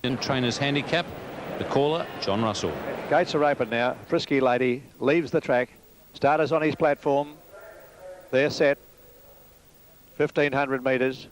In trainer's handicap, the caller, John Russell. Gates are open now. Frisky Lady leaves the track. Starters on his platform. They're set. 1,500 metres.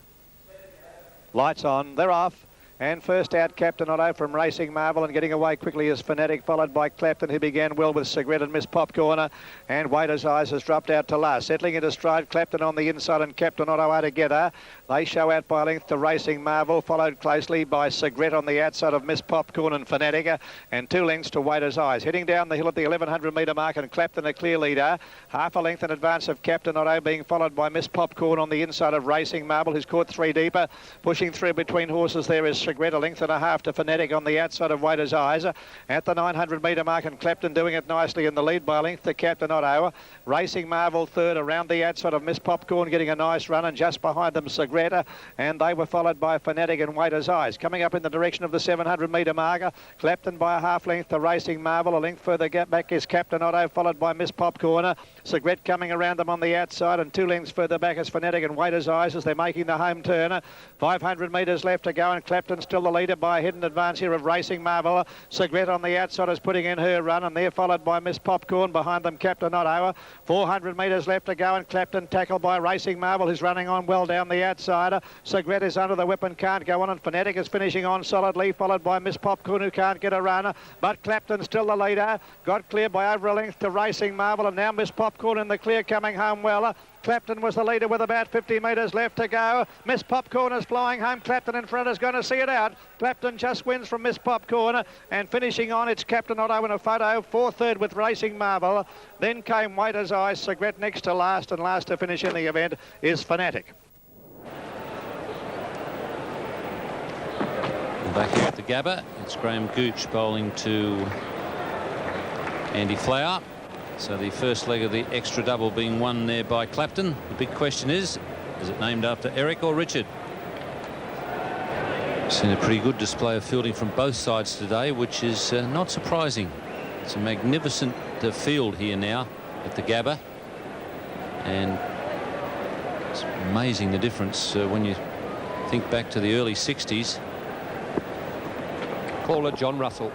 Lights on. They're off. And first out, Captain Otto from Racing Marvel, and getting away quickly is Fanatic, followed by Clapton, who began well with Cigarette and Miss Popcorn. And Waiter's Eyes has dropped out to last. Settling into stride, Clapton on the inside and Captain Otto are together. They show out by length to Racing Marvel, followed closely by Cigarette on the outside of Miss Popcorn and Fanatic, and 2 lengths to Waiter's Eyes. Heading down the hill at the 1,100 metre mark, and Clapton a clear leader. Half a length in advance of Captain Otto, being followed by Miss Popcorn on the inside of Racing Marvel, who's caught 3 deeper. Pushing through between horses there is Cigarette, a length and a half to Fanatic on the outside of Waiter's Eyes. At the 900 metre mark, and Clapton doing it nicely in the lead by a length to Captain Otto. Racing Marvel third around the outside of Miss Popcorn, getting a nice run, and just behind them Cigarette, and they were followed by Fanatic and Waiter's Eyes. Coming up in the direction of the 700 metre marker, Clapton by a half length to Racing Marvel. A length further back is Captain Otto, followed by Miss Popcorn. Cigarette coming around them on the outside, and 2 lengths further back is Fanatic and Waiter's Eyes as they're making the home turn. 500 metres left to go, and Clapton still the leader by a hidden advance here of Racing Marvel. Cigarette on the outside is putting in her run, and they're followed by Miss Popcorn. Behind them Captain Otto. 400 metres left to go, and Clapton tackled by Racing Marvel, who's running on well down the outside. Cigarette is under the whip and can't go on, and Fanatic is finishing on solidly, followed by Miss Popcorn, who can't get a run, but Clapton still the leader. Got clear by over a length to Racing Marvel, and now Miss Popcorn in the clear, coming home well. Clapton was the leader with about 50 metres left to go. Miss Popcorn is flying home. Clapton in front is going to see it out. Clapton just wins from Miss Popcorn, and finishing on, it's Captain Otto in a photo. 4th with Racing Marvel. Then came Waiter's Eyes, Cigarette next to last, and last to finish in the event is Fanatic. Back here at the Gabba, it's Graham Gooch bowling to Andy Flower. So the first leg of the extra double being won there by Clapton. The big question is it named after Eric or Richard? Seen a pretty good display of fielding from both sides today, which is not surprising. It's a magnificent field here now at the Gabba, and it's amazing the difference when you think back to the early 60s. Caller John Russell.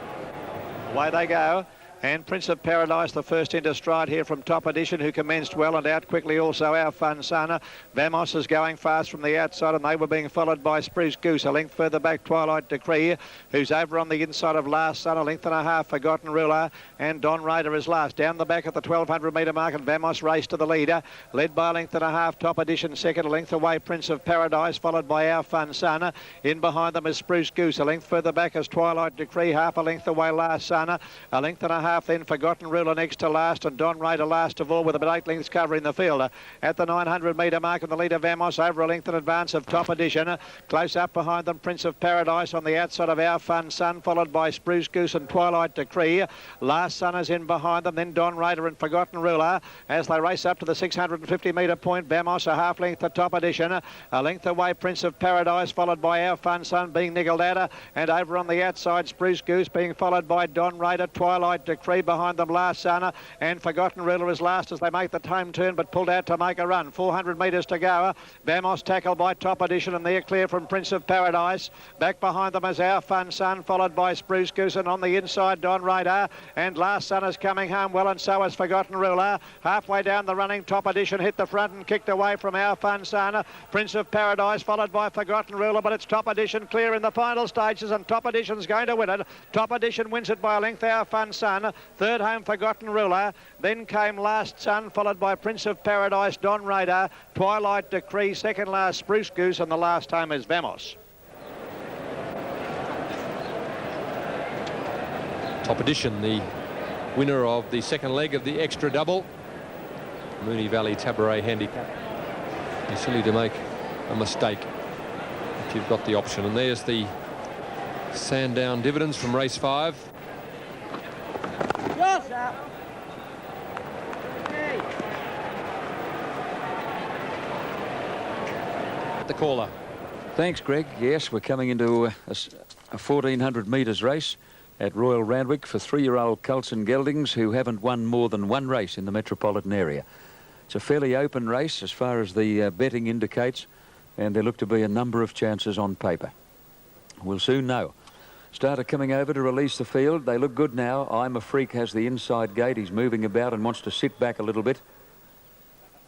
Away they go. And Prince of Paradise, the first into stride here from Top Edition, who commenced well, and out quickly also Our Fun Son. Vamos is going fast from the outside, and they were being followed by Spruce Goose. A length further back, Twilight Decree, who's over on the inside of Last Son. A length and a half, Forgotten Ruler, and Don Raider is last. Down the back at the 1,200 metre mark, and Vamos raced to the leader, led by a length and a half. Top Edition second, a length away Prince of Paradise, followed by Our Fun Son. In behind them is Spruce Goose. A length further back is Twilight Decree, half a length away Last Son. A length and a half then Forgotten Ruler next to last, and Don Raider last of all with about 8 lengths covering the field. At the 900 metre mark, and the leader Vamos over a length in advance of Top Edition. Close up behind them Prince of Paradise on the outside of Our Fun Son, followed by Spruce Goose and Twilight Decree. Last Son is in behind them, then Don Raider and Forgotten Ruler as they race up to the 650 metre point. Vamos a half length to Top Edition, a length away Prince of Paradise, followed by Our Fun Son being niggled out, and over on the outside Spruce Goose being followed by Don Raider. Twilight Decree behind them Last Son, and Forgotten Ruler is last as they make the home turn, but pulled out to make a run. 400 metres to go. Vamos tackled by Top Edition, and they're clear from Prince of Paradise. Back behind them is Our Fun Son, followed by Spruce Goose, and on the inside Don Raider, and Last Son is coming home well, and so is Forgotten Ruler. Halfway down the running, Top Edition hit the front and kicked away from Our Fun Son. Prince of Paradise followed by Forgotten Ruler, but it's Top Edition clear in the final stages, and Top Edition's going to win it. Top Edition wins it by a length. Our Fun Son, third home Forgotten Ruler, then came Last Son, followed by Prince of Paradise, Don Raider, Twilight Decree, second last Spruce Goose, and the last home is Vamos. Top Edition, the winner of the second leg of the extra double. Moonee Valley Tabaret handicap. It's silly to make a mistake if you've got the option. And there's the Sandown dividends from race 5. The caller. Thanks, Greg. Yes, we're coming into a 1,400 metres race at Royal Randwick for 3-year-old colts and geldings who haven't won more than one race in the metropolitan area. It's a fairly open race as far as the betting indicates, and there look to be a number of chances on paper. We'll soon know. Starter coming over to release the field. They look good now. I'm a Freak has the inside gate. He's moving about and wants to sit back a little bit.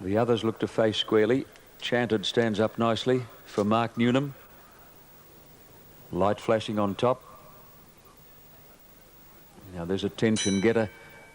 The others look to face squarely. Chanted stands up nicely for Mark Newnham. Light flashing on top. Now there's a tension getter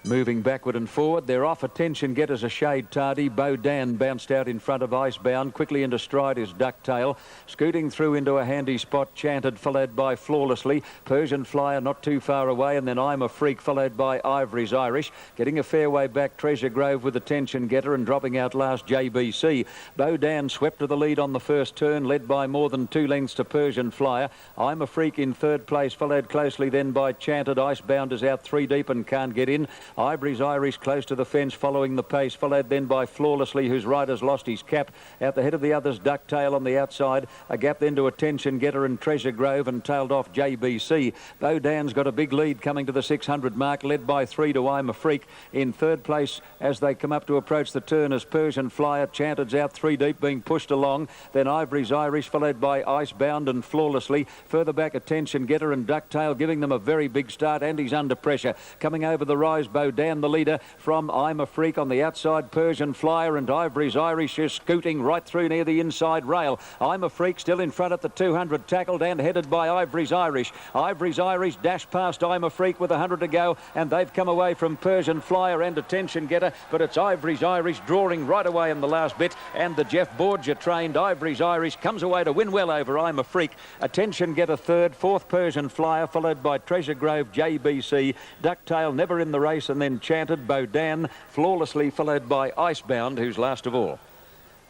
moving backward and forward. They're off. Attention getters a shade tardy. Bowdan bounced out in front of Icebound. Quickly into stride is Ducktail. Scooting through into a handy spot. Chanted, followed by Flawlessly. Persian Flyer not too far away. And then I'm a Freak, followed by Ivory's Irish. Getting a fair way back, Treasure Grove with attention getter, and dropping out last, JBC. Bowdan swept to the lead on the first turn, led by more than 2 lengths to Persian Flyer. I'm a Freak in third place, followed closely then by Chanted. Icebound is out 3 deep and can't get in. Ivory's Irish close to the fence, following the pace, followed then by Flawlessly, whose rider's lost his cap. Out the head of the others, Ducktail on the outside. A gap then to Attention Getter and Treasure Grove, and tailed off JBC. Bowdan's got a big lead coming to the 600 mark, led by 3 to I'm a Freak. In third place, as they come up to approach the turn, as Persian Flyer. Chanted's out 3 deep, being pushed along. Then Ivory's Irish, followed by Icebound and Flawlessly. Further back, Attention Getter and Ducktail, giving them a very big start, and he's under pressure. Coming over the rise, Bowdan the leader from I'm a Freak on the outside. Persian Flyer and Ivory's Irish is scooting right through near the inside rail. I'm a Freak still in front at the 200, tackled and headed by Ivory's Irish. Ivory's Irish dashed past I'm a Freak with 100 to go, and they've come away from Persian Flyer and Attention Getter, but it's Ivory's Irish drawing right away in the last bit, and the Jeff Borgia trained Ivory's Irish comes away to win well over I'm a Freak. Attention Getter third, fourth Persian Flyer, followed by Treasure Grove, JBC. Ducktail never in the race, and then Chanted, Bowdan, Flawlessly, followed by Icebound, who's last of all.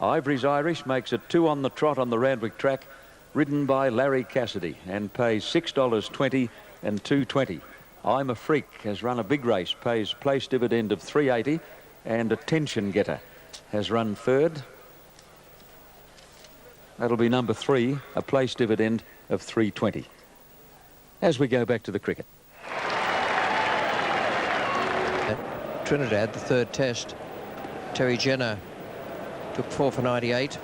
Ivory's Irish makes it 2 on the trot on the Randwick track, ridden by Larry Cassidy, and pays $6.20 and $2.20. I'm a Freak has run a big race, pays place dividend of $3.80, and Attention Getter has run third. That'll be number 3, a place dividend of $3.20. As we go back to the cricket. Trinidad, the third test, Terry Jenner took 4 for 98,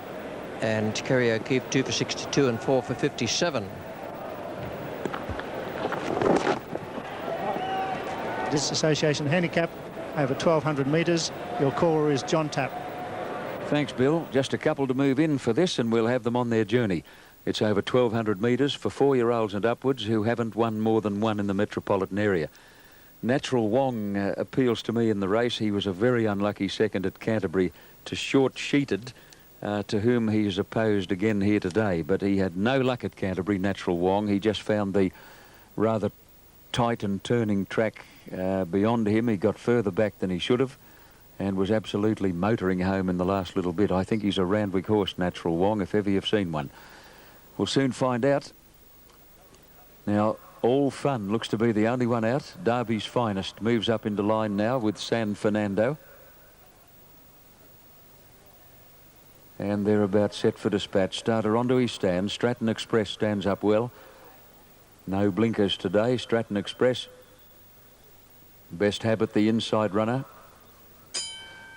and Kerry O'Keefe 2 for 62 and 4 for 57. Disassociation handicap over 1,200 metres. Your caller is John Tapp. Thanks, Bill. Just a couple to move in for this, and we'll have them on their journey. It's over 1,200 metres for 4-year-olds and upwards who haven't won more than 1 in the metropolitan area. Natural Wong appeals to me in the race. He was a very unlucky second at Canterbury to Short Sheeted, to whom he is opposed again here today. But he had no luck at Canterbury, Natural Wong. He just found the rather tight and turning track beyond him. He got further back than he should have and was absolutely motoring home in the last little bit. I think he's a Randwick horse, Natural Wong, if ever you've seen one. We'll soon find out. Now, All Fun looks to be the only one out. Derby's Finest moves up into line now with San Fernando. And they're about set for dispatch. Starter onto his stand. Stratton Express stands up well. No blinkers today. Stratton Express. Best Habit, the inside runner.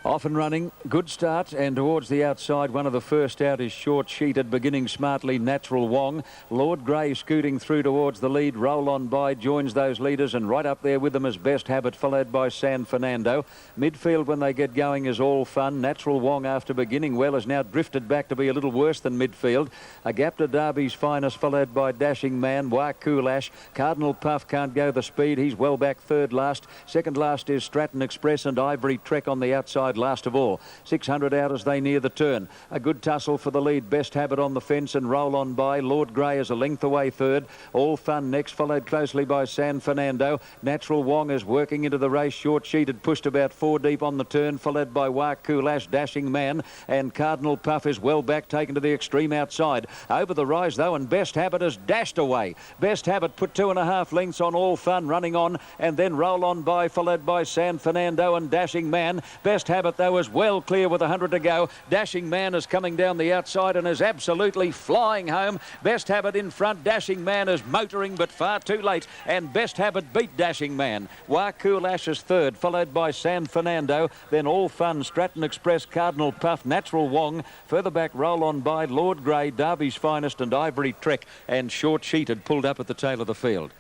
Off and running, good start, and towards the outside, one of the first out is Short Sheeted, beginning smartly, Natural Wong. Lord Grey scooting through towards the lead, Roll On By joins those leaders, and right up there with them is Best Habit, followed by San Fernando. Midfield when they get going is All Fun. Natural Wong, after beginning well, has now drifted back to be a little worse than midfield. A gap to Derby's Finest, followed by Dashing Man, Wakulash. Cardinal Puff can't go the speed, he's well back third last. Second last is Stratton Express and Ivory Trek on the outside last of all. 600 out as they near the turn. A good tussle for the lead. Best Habit on the fence and Roll On By. Lord Grey is a length away third. All Fun next, followed closely by San Fernando. Natural Wong is working into the race. Short Sheeted pushed about 4 deep on the turn, followed by Wakulash, Dashing Man, and Cardinal Puff is well back, taken to the extreme outside. Over the rise though, and Best Habit has dashed away. Best Habit put 2.5 lengths on All Fun, running on, and then Roll On By, followed by San Fernando and Dashing Man. Best Habit though is well clear with 100 to go. Dashing Man is coming down the outside and is absolutely flying home. Best Habit in front. Dashing Man is motoring but far too late, and Best Habit beat Dashing Man. Wakulash is third, followed by San Fernando, then All Fun, Stratton Express, Cardinal Puff, Natural Wong. Further back, Roll On By, Lord Grey, Derby's Finest and Ivory Trek, and Short Sheeted pulled up at the tail of the field.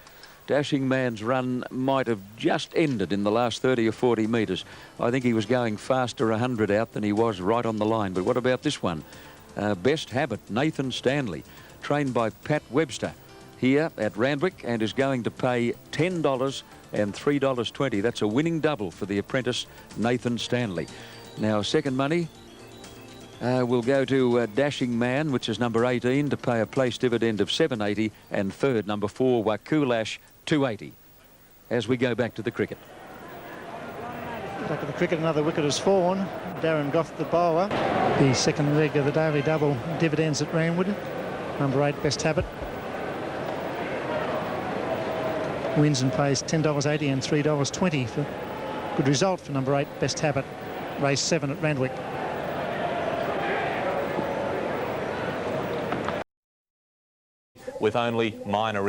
Dashing Man's run might have just ended in the last 30 or 40 metres. I think he was going faster 100 out than he was right on the line. But what about this one? Best Habit, Nathan Stanley, trained by Pat Webster here at Randwick, and is going to pay $10 and $3.20. That's a winning double for the apprentice Nathan Stanley. Now, second money will go to Dashing Man, which is number 18, to pay a place dividend of $7.80, and third, number 4, Wakulash, $2.80. As we go back to the cricket. Back to the cricket, another wicket has fallen. Darren Goff, the bowler. The second leg of the daily double dividends at Randwick. Number 8, Best Habit. Wins and pays $10.80 and $3.20 for good result for number 8, Best Habit. Race 7 at Randwick. With only minor